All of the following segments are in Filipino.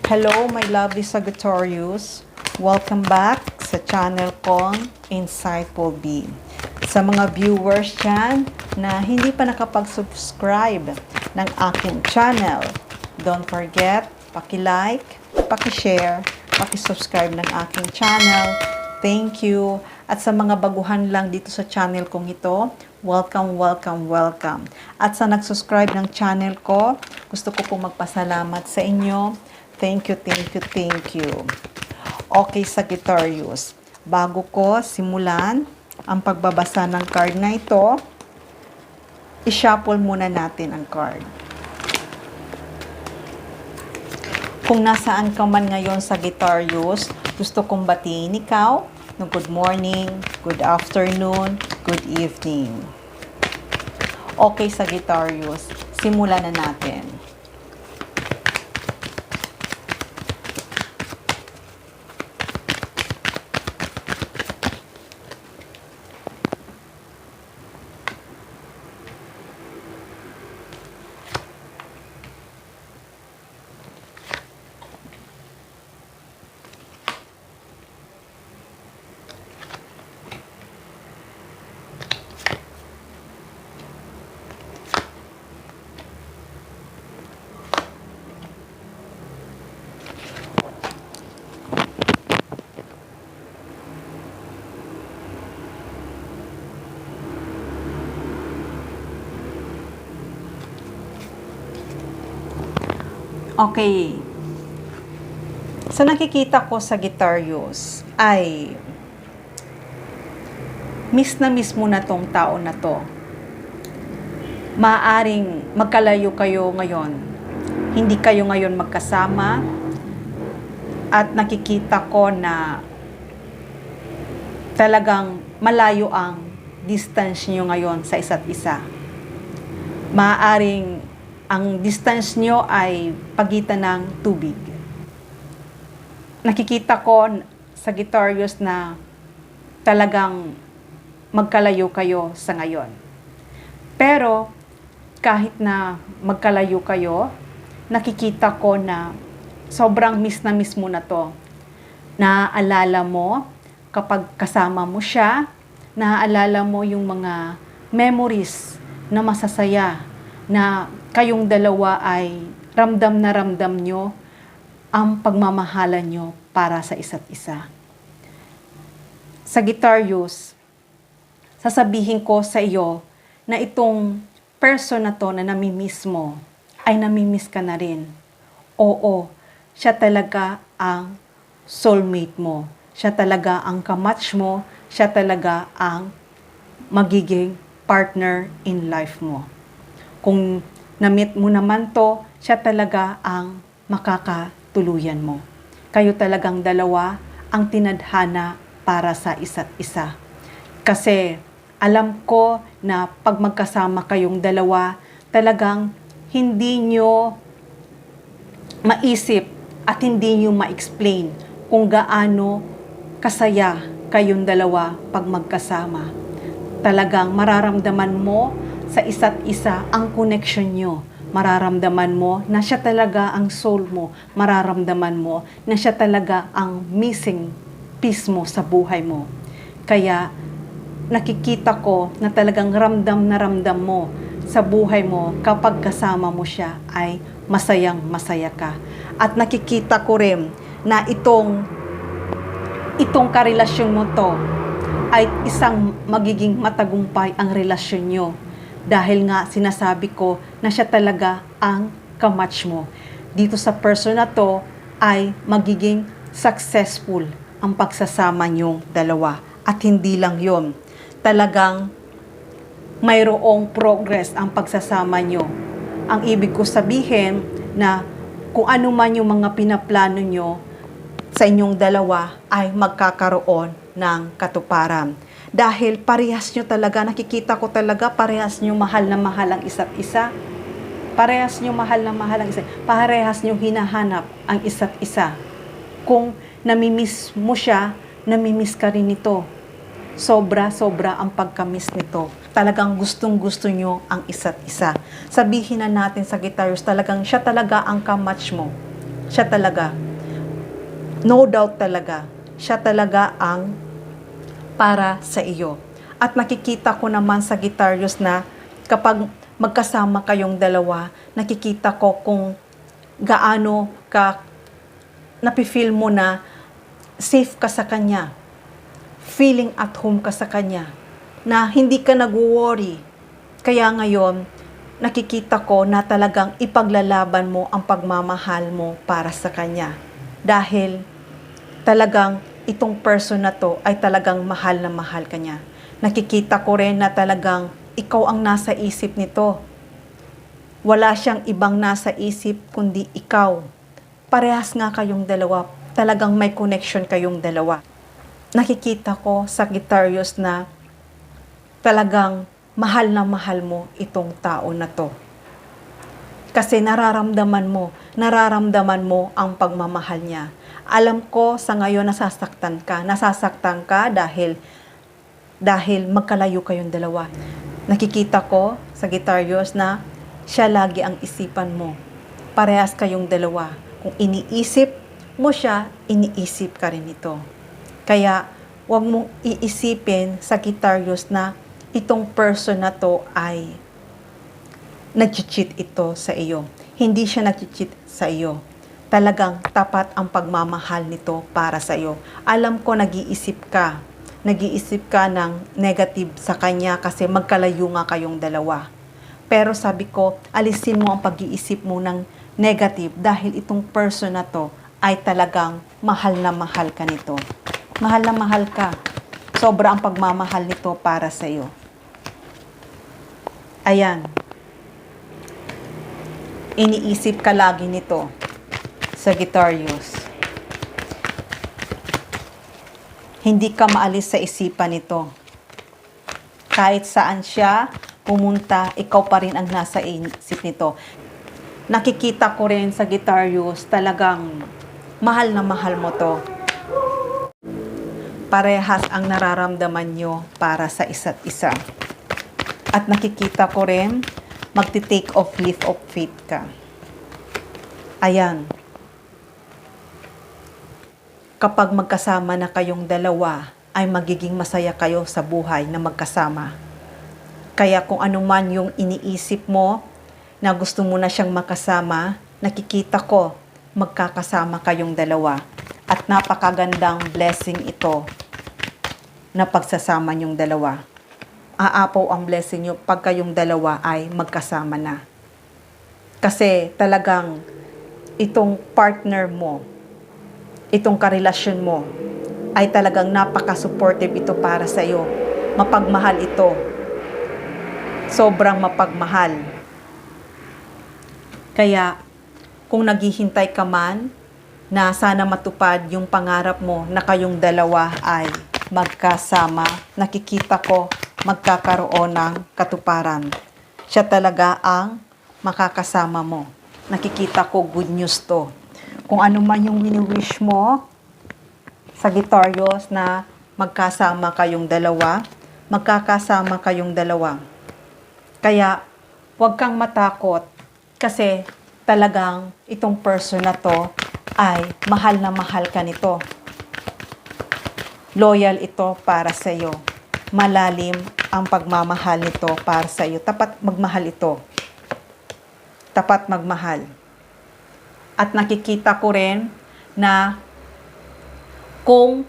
Hello, my lovely Sagittarius. Welcome back sa channel kong Insightful Bee. Sa mga viewers dyan na hindi pa nakapag-subscribe ng aking channel, don't forget, paki-like, paki-share, paki-subscribe ng aking channel. Thank you. At sa mga baguhan lang dito sa channel kong ito, welcome, welcome, welcome. At sa nag-subscribe ng channel ko, gusto ko pong magpasalamat sa inyo. Thank you, thank you, thank you. Okay, Sagittarius. Bago ko simulan ang pagbabasa ng card na ito, i-shuffle muna natin ang card. Kung nasaan ka man ngayon, Sagittarius, gusto kong batiin ikaw ng good morning, good afternoon, good evening. Okay, Sagittarius, simulan na natin. Okay. Sa nakikita ko, Sagittarius, ay miss na miss mo na tong tao na to. Maaring magkalayo kayo ngayon. Hindi kayo ngayon magkasama. At nakikita ko na talagang malayo ang distance niyo ngayon sa isa't isa. Maaring ang distance nyo ay pagitan ng tubig. Nakikita ko, Sagittarius, na talagang magkalayo kayo sa ngayon. Pero, kahit na magkalayo kayo, nakikita ko na sobrang miss na miss mo na to. Naaalala mo kapag kasama mo siya, naaalala mo yung mga memories na masasaya, na kayong dalawa ay ramdam na ramdam nyo ang pagmamahalan nyo para sa isa't isa. Sagittarius, sasabihin ko sa iyo na itong person na to na namimiss mo, ay namimiss ka na rin. Oo, siya talaga ang soulmate mo. Siya talaga ang kamatch mo. Siya talaga ang magiging partner in life mo. Kung na-meet mo naman to, siya talaga ang makakatuluyan mo. Kayo talagang dalawa ang tinadhana para sa isa't isa. Kasi alam ko na pag magkasama kayong dalawa, talagang hindi nyo maisip at hindi nyo ma-explain kung gaano kasaya kayong dalawa pag magkasama. Talagang mararamdaman mo sa isa't isa ang connection nyo. Mararamdaman mo na siya talaga ang soul mo. Mararamdaman mo na siya talaga ang missing piece mo sa buhay mo. Kaya nakikita ko na talagang ramdam na ramdam mo sa buhay mo kapag kasama mo siya ay masayang masaya ka. At nakikita ko rin na itong karelasyon mo to ay isang magiging matagumpay ang relasyon nyo. Dahil nga sinasabi ko na siya talaga ang kamatch mo. Dito sa person na to ay magiging successful ang pagsasama niyong dalawa. At hindi lang yon, talagang mayroong progress ang pagsasama niyo. Ang ibig ko sabihin na kung ano man yung mga pinaplano niyo sa inyong dalawa ay magkakaroon ng katuparan. Dahil parehas nyo talaga, nakikita ko talaga, parehas nyo mahal na mahal ang isa't isa. Parehas nyo mahal na mahal ang isa't isa. Parehas nyo hinahanap ang isa't isa. Kung namimiss mo siya, namimiss ka rin nito. Sobra-sobra ang pagkamiss nito. Talagang gustong-gusto nyo ang isa't isa. Sabihin na natin, Sagittarius, talagang siya talaga ang kamatch mo. Siya talaga. No doubt talaga. Siya talaga ang para sa iyo. At nakikita ko naman sa Sagittarius na kapag magkasama kayong dalawa, nakikita ko kung gaano ka napifeel mo na safe ka sa kanya. Feeling at home ka sa kanya. Na hindi ka nag-worry. Kaya ngayon, nakikita ko na talagang ipaglalaban mo ang pagmamahal mo para sa kanya. Dahil talagang itong person na to ay talagang mahal na mahal ka niya. Nakikita ko rin na talagang ikaw ang nasa isip nito. Wala siyang ibang nasa isip kundi ikaw. Parehas nga kayong dalawa. Talagang may connection kayong dalawa. Nakikita ko sa Sagittarius na talagang mahal na mahal mo itong tao na to. Kasi nararamdaman mo ang pagmamahal niya. Alam ko sa ngayon nasasaktan ka dahil magkalayo kayong dalawa. Nakikita ko sa Sagittarius na siya lagi ang isipan mo. Parehas kayong dalawa. Kung iniisip mo siya, iniisip ka rin ito. Kaya huwag mong iisipin sa Sagittarius na itong person na to ay nag-cheat ito sa iyo. Hindi siya nag-cheat sa iyo. Talagang tapat ang pagmamahal nito para sa iyo. Alam ko nag-iisip ka ng negative sa kanya kasi magkalayo nga kayong dalawa. Pero sabi ko, alisin mo ang pag-iisip mo ng negative dahil itong person na to ay talagang mahal na mahal ka nito. Mahal na mahal ka. Sobra ang pagmamahal nito para sa iyo. Ayan. Iniisip ka lagi nito, Sagittarius. Hindi ka maalis sa isipan nito. Kahit saan siya pumunta, ikaw pa rin ang nasa isip nito. Nakikita ko rin sa Sagittarius, talagang mahal na mahal mo to. Parehas ang nararamdaman nyo para sa isa't isa. At nakikita ko rin, magti-take off leave of faith ka. Ayan. Kapag magkasama na kayong dalawa, ay magiging masaya kayo sa buhay na magkasama. Kaya kung ano man yung iniisip mo, na gusto mo na siyang makasama, nakikita ko, magkakasama kayong dalawa. At napakagandang blessing ito na pagsasama niyong dalawa. Aapaw ang blessing niyo pag kayong dalawa ay magkasama na. Kasi talagang itong partner mo, itong karelasyon mo, ay talagang napaka-supportive ito para sa iyo. Mapagmahal ito. Sobrang mapagmahal. Kaya, kung naghihintay ka man, na sana matupad yung pangarap mo na kayong dalawa ay magkasama, nakikita ko magkakaroon ng katuparan. Siya talaga ang makakasama mo. Nakikita ko good news to. Kung ano man yung wini-wish mo, Sagittarius, na magkasama kayong dalawa, magkakasama kayong dalawa. Kaya, huwag kang matakot kasi talagang itong person na to ay mahal na mahal ka nito. Loyal ito para sa iyo. Malalim ang pagmamahal nito para sa iyo. Tapat magmahal ito. Tapat magmahal. At nakikita ko rin na kung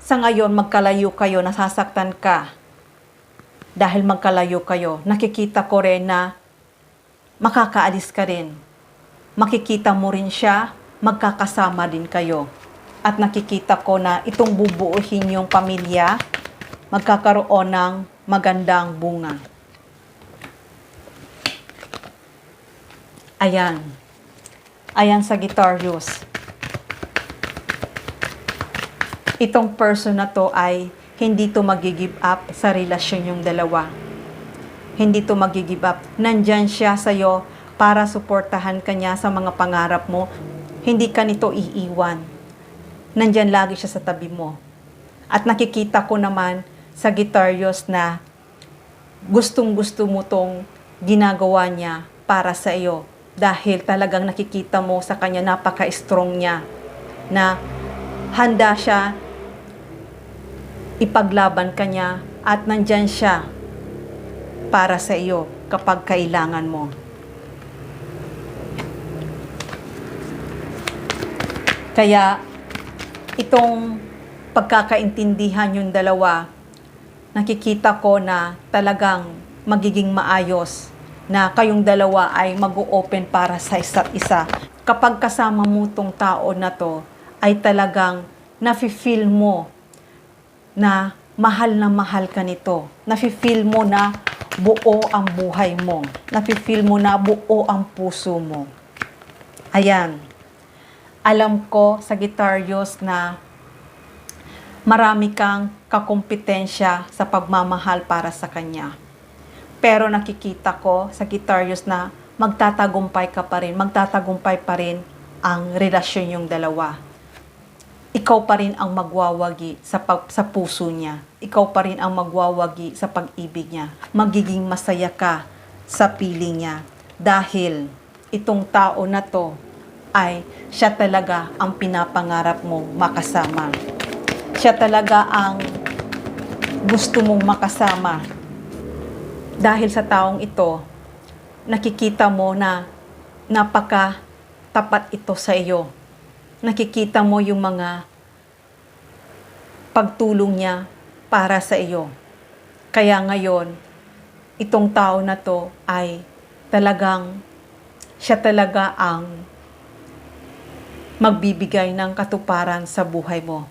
sa ngayon magkalayo kayo, nasasaktan ka dahil magkalayo kayo, nakikita ko rin na makakaalis ka rin. Makikita mo rin siya, magkakasama din kayo. At nakikita ko na itong bubuuhin yung pamilya, magkakaroon ng magandang bunga. Ayan. Ayan, Sagittarius. Itong person na to ay hindi to mag-give up sa relasyon yung dalawa. Hindi to mag-give up. Nandyan siya sa'yo para suportahan ka niya sa mga pangarap mo. Hindi ka nito iiwan. Nandyan lagi siya sa tabi mo. At nakikita ko naman, Sagittarius, na gustong-gusto mo tong ginagawa niya para sa iyo. Dahil talagang nakikita mo sa kanya, napaka-strong niya, na handa siya ipaglaban ka niya at nandyan siya para sa iyo kapag kailangan mo. Kaya itong pagkakaintindihan yung dalawa, nakikita ko na talagang magiging maayos na kayong dalawa ay mag-o-open para sa isa't isa. Kapag kasama mo tong tao na to, ay talagang nafe-feel mo na mahal ka nito. Nafe-feel mo na buo ang buhay mo. Nafe-feel mo na buo ang puso mo. Ayan. Alam ko, Sagittarius, na marami kang kakumpetensya sa pagmamahal para sa kanya. Pero nakikita ko, Sagittarius, na magtatagumpay ka pa rin, magtatagumpay pa rin ang relasyon yung dalawa. Ikaw pa rin ang magwawagi sa puso niya. Ikaw pa rin ang magwawagi sa pag-ibig niya. Magiging masaya ka sa piling niya. Dahil itong tao na to ay siya talaga ang pinapangarap mong makasama. Siya talaga ang gusto mong makasama. Dahil sa taong ito, nakikita mo na napaka-tapat ito sa iyo. Nakikita mo yung mga pagtulong niya para sa iyo. Kaya ngayon, itong tao na to ay talagang, siya talaga ang magbibigay ng katuparan sa buhay mo.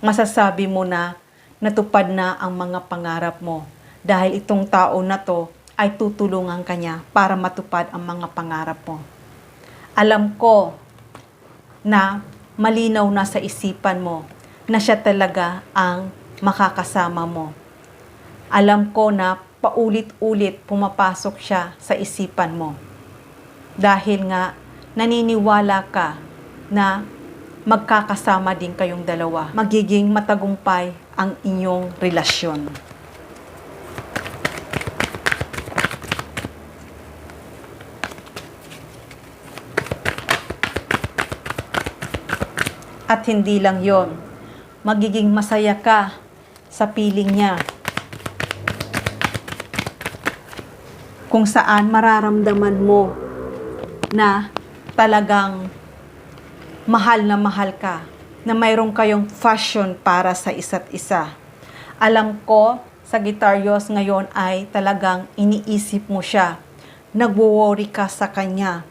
Masasabi mo na natupad na ang mga pangarap mo dahil itong tao na to ay tutulungan ka niya para matupad ang mga pangarap mo. Alam ko na malinaw na sa isipan mo na siya talaga ang makakasama mo. Alam ko na paulit-ulit pumapasok siya sa isipan mo. Dahil nga naniniwala ka na magkakasama din kayong dalawa. Magiging matagumpay ang inyong relasyon. At hindi lang yon, magiging masaya ka sa piling niya. Kung saan mararamdaman mo na talagang mahal ka, na mayroon kayong passion para sa isa't isa. Alam ko, Sagittarius, ngayon ay talagang iniisip mo siya. Nagwo-worry ka sa kanya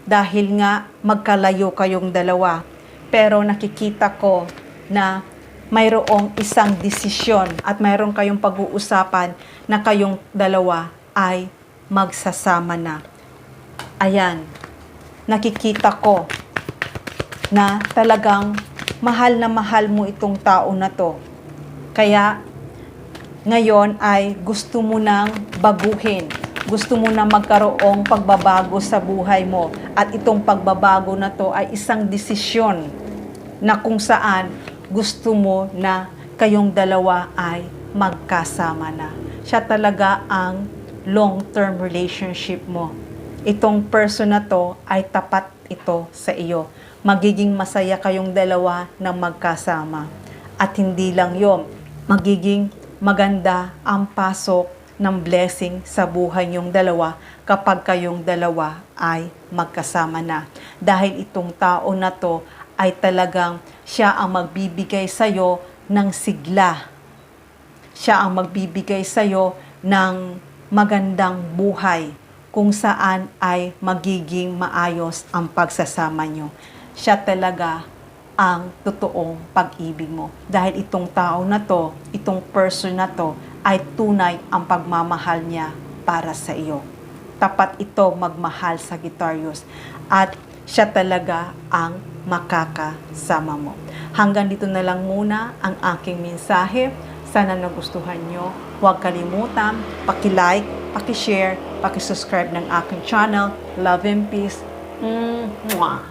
dahil nga magkalayo kayong dalawa. Pero nakikita ko na mayroong isang desisyon at mayroong kayong pag-uusapan na kayong dalawa ay magsasama na. Ayan, nakikita ko na talagang mahal na mahal mo itong tao na to. Kaya ngayon ay gusto mo nang baguhin. Gusto mo na magkaroong pagbabago sa buhay mo. At itong pagbabago na to ay isang desisyon na kung saan gusto mo na kayong dalawa ay magkasama na. Siya talaga ang long-term relationship mo. Itong person na to ay tapat ito sa iyo. Magiging masaya kayong dalawa na magkasama. At hindi lang yon, magiging maganda ang pasok ng blessing sa buhay niyong dalawa kapag kayong dalawa ay magkasama na. Dahil itong tao na to ay talagang siya ang magbibigay sa'yo ng sigla. Siya ang magbibigay sa'yo ng magandang buhay kung saan ay magiging maayos ang pagsasama nyo. Siya talaga ang totoong pag-ibig mo. Dahil itong tao na to, itong person na to, ay tunay ang pagmamahal niya para sa iyo. Tapat ito magmahal, Sagittarius. At siya talaga ang makakasama mo. Hanggang dito na lang muna ang aking mensahe. Sana nagustuhan nyo. Huwag kalimutan, paki-like, paki-share, paki-subscribe ng aking channel. Love and peace. Mwah!